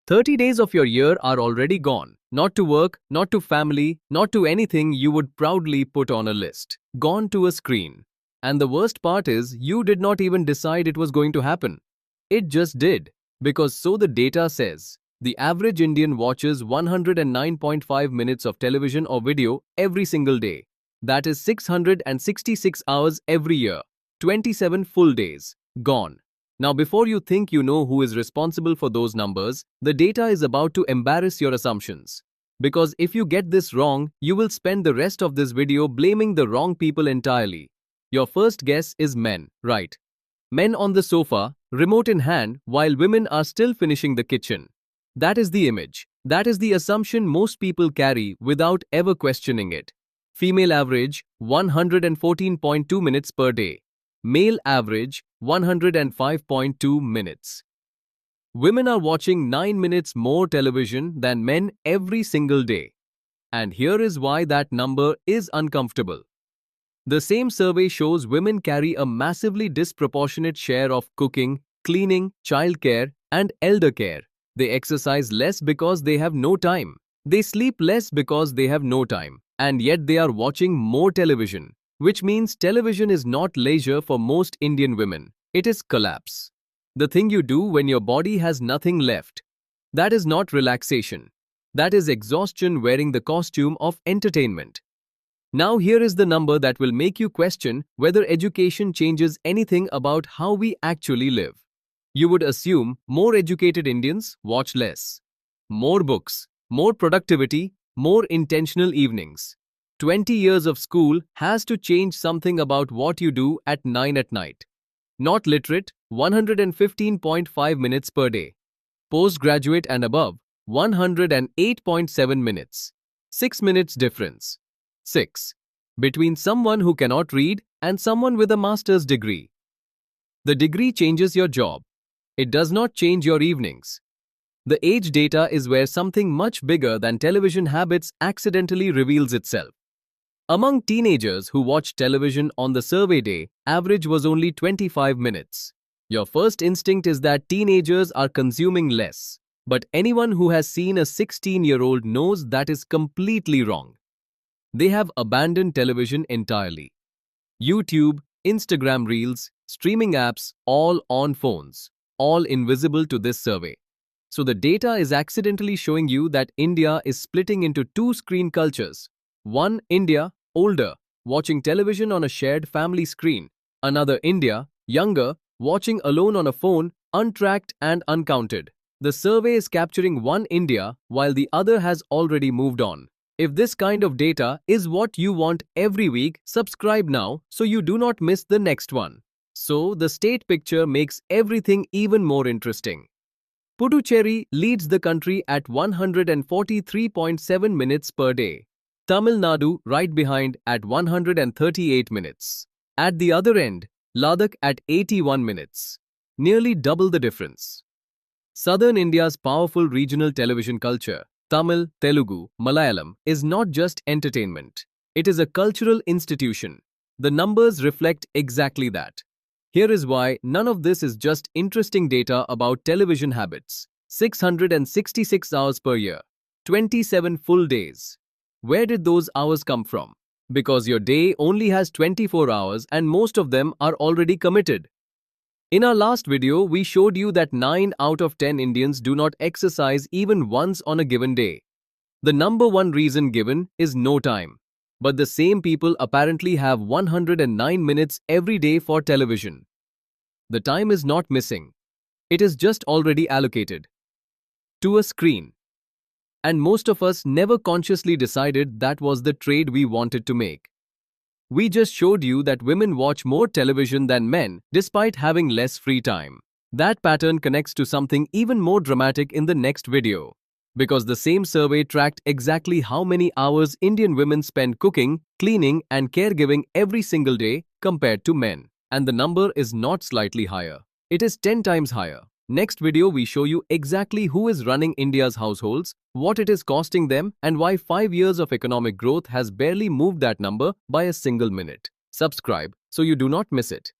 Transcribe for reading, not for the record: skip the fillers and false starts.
30 days of your year are already gone. Not to work, not to family, not to anything you would proudly put on a list. Gone to a screen. And the worst part is, you did not even decide it was going to happen. It just did. Because so the data says. The average Indian watches 109.5 minutes of television or video every single day. That is 666 hours every year. 27 full days. Gone. Now before you think you know who is responsible for those numbers, the data is about to embarrass your assumptions. Because if you get this wrong, you will spend the rest of this video blaming the wrong people entirely. Your first guess is men, right? Men on the sofa, remote in hand, while women are still finishing the kitchen. That is the image. That is the assumption most people carry without ever questioning it. Female average, 114.2 minutes per day. Male average, 105.2 minutes. Women are watching 9 minutes more television than men every single day. And here is why that number is uncomfortable. The same survey shows women carry a massively disproportionate share of cooking, cleaning, childcare, and elder care. They exercise less because they have no time. They sleep less because they have no time. And yet they are watching more television. Which means television is not leisure for most Indian women. It is collapse. The thing you do when your body has nothing left. That is not relaxation. That is exhaustion wearing the costume of entertainment. Now here is the number that will make you question whether education changes anything about how we actually live. You would assume more educated Indians watch less. More books, more productivity, more intentional evenings. 20 years of school has to change something about what you do at 9 at night. Not literate, 115.5 minutes per day. Postgraduate and above, 108.7 minutes. 6 minutes difference. 6. Between someone who cannot read and someone with a master's degree. The degree changes your job. It does not change your evenings. The age data is where something much bigger than television habits accidentally reveals itself. Among teenagers who watched television on the survey day, average was only 25 minutes. Your first instinct is that teenagers are consuming less. But anyone who has seen a 16-year-old knows that is completely wrong. They have abandoned television entirely. YouTube, Instagram Reels, streaming apps, all on phones, all invisible to this survey. So the data is accidentally showing you that India is splitting into two screen cultures. One India, older, watching television on a shared family screen. Another India, younger, watching alone on a phone, untracked and uncounted. The survey is capturing one India while the other has already moved on. If this kind of data is what you want every week, subscribe now so you do not miss the next one. So the state picture makes everything even more interesting. Puducherry leads the country at 143.7 minutes per day. Tamil Nadu right behind at 138 minutes. At the other end, Ladakh at 81 minutes. Nearly double the difference. Southern India's powerful regional television culture, Tamil, Telugu, Malayalam, is not just entertainment. It is a cultural institution. The numbers reflect exactly that. Here is why none of this is just interesting data about television habits. 666 hours per year. 27 full days. Where did those hours come from? Because your day only has 24 hours and most of them are already committed. In our last video, we showed you that 9 out of 10 Indians do not exercise even once on a given day. The number one reason given is no time. But the same people apparently have 109 minutes every day for television. The time is not missing. It is just already allocated to a screen. And most of us never consciously decided that was the trade we wanted to make. We just showed you that women watch more television than men despite having less free time. That pattern connects to something even more dramatic in the next video. Because the same survey tracked exactly how many hours Indian women spend cooking, cleaning and caregiving every single day compared to men. And the number is not slightly higher. It is 10 times higher. Next video we show you exactly who is running India's households, what it is costing them and why 5 years of economic growth has barely moved that number by a single minute. Subscribe so you do not miss it.